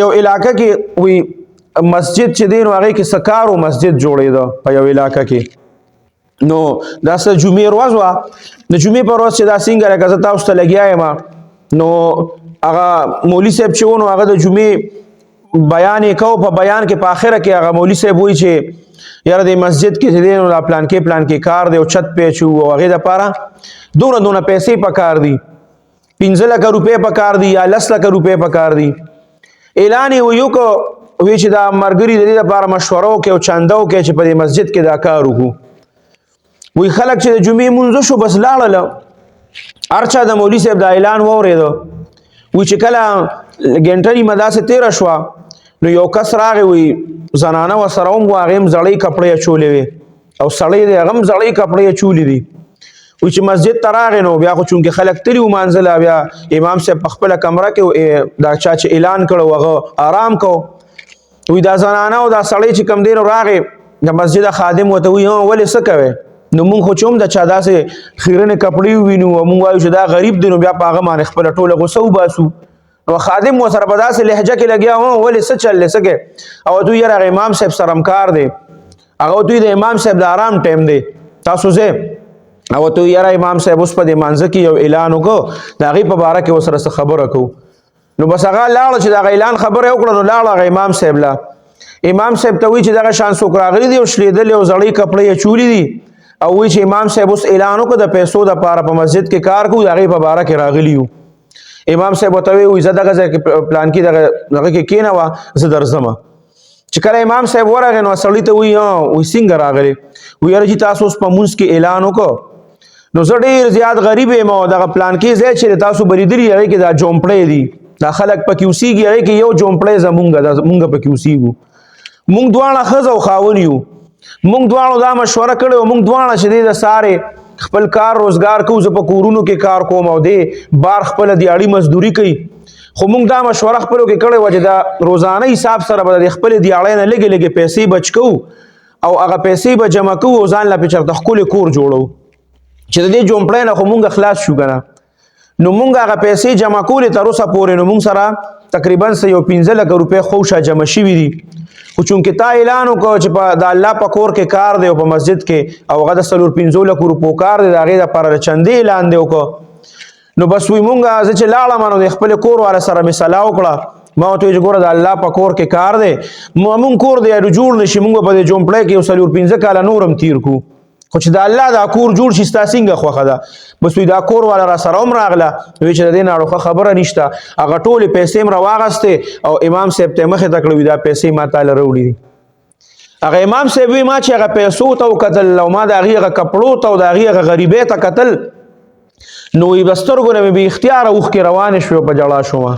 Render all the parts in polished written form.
یو علاقه کې وی مسجد چې دین هغه کې سکارو مسجد جوړېده په یو علاقه کې نو دا څه جمعې ورځ وه د جمعې په ورځ چې دا څنګه لکه زه تاسو ته لګیا یم نو هغه مولوي صاحب چې و نو هغه د جمعې بیان یې کو په بیان کې په آخره کې هغه مولوي صاحب وایي چې یاره د مسجد کې چې دی نو دا پلان کې کار دی او چت پیچو او هغې دپاره دونه پیسې پکار دي 15 لکه روپۍ پکار دي یا 10 لکه روپۍ پکار دي اعلان یې ویو کو وی چې دا مرګري د دې لپاره مشوره وکړي او چانده وکړي چې په دې مسجد کې دا کار وکړو وی خلک چې د جمعې مونځ شو بس لاړل هر چا د مولوي صاحب دا اعلان واورېده وی چې کله ګنټه نیمه داسې تېره شوه نو یو کس راغی وی زنانه ورسره هم وه هغې هم زړې کپړې اچولې وې او سړی دی هغه هم زړې کپړې اچولې دي وی چې مسجد ته راغی نو بیا خو چونکې خلک تلي ومانځله بیا امام صاحب په خپله کمره کې دا چا چې اعلان کړو هغه آرام کو وی دا زنانه او دا سړی چې کم دی نو راغی د مسجد خادم ورته وی ولې څه کوې نو مونږ خو چې هم د چا داسې خیرنې کپړې ووینو او مونږ وایو چې دا غریب دی نو بیا په هغه باندې خپله ټوله غوسه وباسو نو خادم ورسره په داسې لهجه کې لګیا ولې څه چل دی څه کوې او دوی یاره هغه امام صاحب سره همکار دی هغه دوی د امام صاحب د آرام ټایم دی تاسو ځئ او تو یاره امام صاحب اوس په دې مانځه کې یو اعلان وکړو د هغې په باره کې ورسره څه خبره کوو نو بس هغه لاړه چې د هغه اعلان خبره یې وکړه نو لاړه هغه امام صاحب له امام صاحب ته وایي چې دغه شان څوک راغلي دي او شلېدلې او زړې کپړې یې چولي دي او وایي چې امام صاحب اوس اعلان وکړو د پیسو دپاره په مسجد کې کار کوو د هغې په باره کې راغلي یو امام صاحب ورته وایي زه دغه ځای کې پلان کې دغه کې کېنوه زه درځمه چې کله امام صاحب ورغی نو سړي ته وایي څنګه راغلی وایي یاره چې تاسو اوس په مونځ کې اعلان وکړو نو زه ډېر زیات غریب یم او دغه پلان کې ځای چې تاسو به لیدلي هغې کې دا جومپړی دي دا خلک پکې اوسېږي هغې کې یو جومپړی زمونږ ده مونږ پکې اوسېږو مونږ دواړه ښځه او خاوند یو مونږ دواړو دا مشوره کړې وه مونږ دواړه چې دی د سارې خپل کار روزګار کوو زه په کورونو کې کار کوم او دی بار خپله دیاړي مزدوري کوي خو مونږ دا مشوره خپلو کې کړې وه چې دا روزانه حساب سره به د خپلې دیاړۍ نه لږې لږې پیسې بچ کوو او هغه پیسې به جمع کوو او ځان له پې چېرته ښکلې کور جوړو چې د دې جومپړۍ نه خو مونږ خلاص شو که نه نو مونږ هغه پیسې جمع کولې تر اوسه پورې نو مونږ سره تقریبا یو 15 لکه روپۍ خوشه جمع شوي دي خو چونکې تا اعلان وکړو چې په د الله په کور کې کار دی او په مسجد کې او هغه د 4-5 لکو روپو کار دی د هغې دپاره د چندې اعلان دی وکړو نو بس وی مونږ زه چې لاړم نو د خپلې کور والا سره مې صلاح وکړه ما ورته ویل چې ګوره د الله په کور کې کار دی مونږ کور دی جوړ نه شي مونږ په دې جومپړۍ کې یو 4-5 کاله نور هم تیر کړو خو چې د الله دا کور جوړ شي ستا څنګه خوښه ده بس وی دا کور والا را سره هم راغله وی چې د دې نه اړوخه خبره نشته هغه ټولې پیسې هم راواغستې او امام صاحب ته مخې ته کړه وي دا پیسې ما تاله راوړي دي هغه امام صاحب وی ما چې هغه پیسو ته وکتل او ما د هغې هغه کپړو ته او د هغې هغه غریبۍ ته کتل نو وی به سترګو نه مې بې اختیاره اوښکې روانې شوې په جړا شومه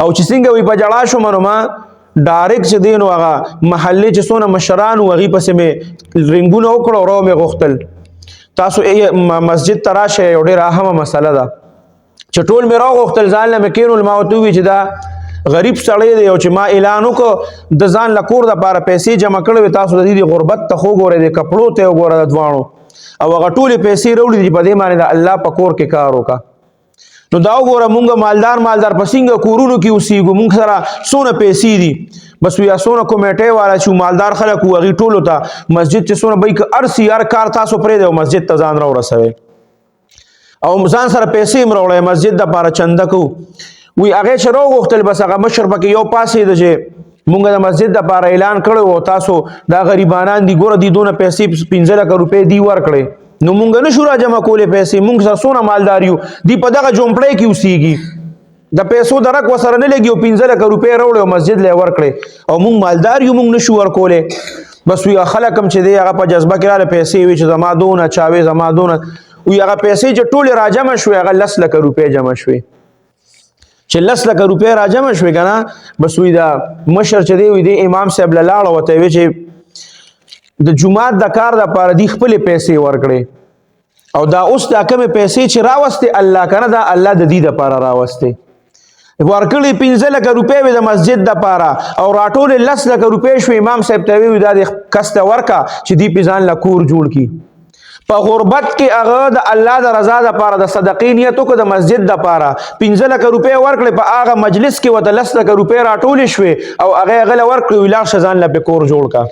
او چې څنګه وی په جړا شومه نو ما ډایرکټ چې دی نو هغه محلې چې څونه مشران وو هغې پسې مې رنګونه وکړه او رو مې غوښتل تاسو مسجد ته راشئ یو ډېره اهمه مسله ده چې ټول مې راغوښتل ځان له مې کېنول ما ورته وویل چې دا غریب سړی دی او چې ما اعلان وکړو د ځان له کور دپاره پیسې جمع کړې وې تاسو د دې غربت ته خو وګورئ د کپړو ته وګوره د دواړو او هغه ټولې پیسې راوړي دي په دې باندې د الله په کور کې کار وکړه نو دا وګوره مونږ مالدار په څنګه کورونو کې اوسېږو مونږ سره څونه پیسې دي بس ویا څونه کمیټۍ والا چې مالدار خلک وو هغې ټولو ته مسجد چې څونه به هر سي هر کار تاسو پرېږدئ او مسجد ته ځان راورسوئ او ځان سره پیسې هم راوړئ مسجد دپاره چنده کوو وی هغې چې راوغوښتل بس هغه مشر پکې یو پاسېده چې مونږ د مسجد دپاره اعلان کړی او تاسو دا غریبانان دي ګوره دي دونه پیسې 15 لکه روپۍ دی ورکړئ نو مونږ نشو را جمع کولې پیسې مونږ سره څونه مالدار یو دی په دغه جومپړۍ کې اوسېږي د پیسو درک ورسره نه لګي او 15 لکه روپۍ راوړې او مسجد له یې ورکړې او مونږ مالدار یو مونږ نشو ورکولی بس وی خلک هم چې دی هغه په جذبه کې راله پیسې وي چې زما دونه چاوې زما دونه وی هغه پیسې چې ټولې راجمع شوې هغه 10 لکه روپۍ جمع شوې چې 10 لکه روپۍ راجمع شوې که نه بس وی دا مشر چې دی وی دی امام صاحب له لاړه ورته وی چې د جومات د کار دپاره دی خپلې پیسې ورکړې او دا اوس دا کمې پیسې چې راوستې الله که نه دا الله د دې دپاره راوستې ورکړې 15 لکه روپۍ وې د مسجد دپاره او راټولې 10 لکه روپۍ شوې امام صاحب ته وی دا د کس ته ورکه چې دی پې ځان له کور جوړ کړي په غربت کې هغه د الله د رضا لپاره د صدقې نیت وکړه، د مسجد لپاره 15 لک روپۍ ورکړې، په هغه مجلس کې ورته 10 لک روپۍ راټولې شوې او هغه ورکړې، ویې لاړ شه ځان له پې کور جوړ کا.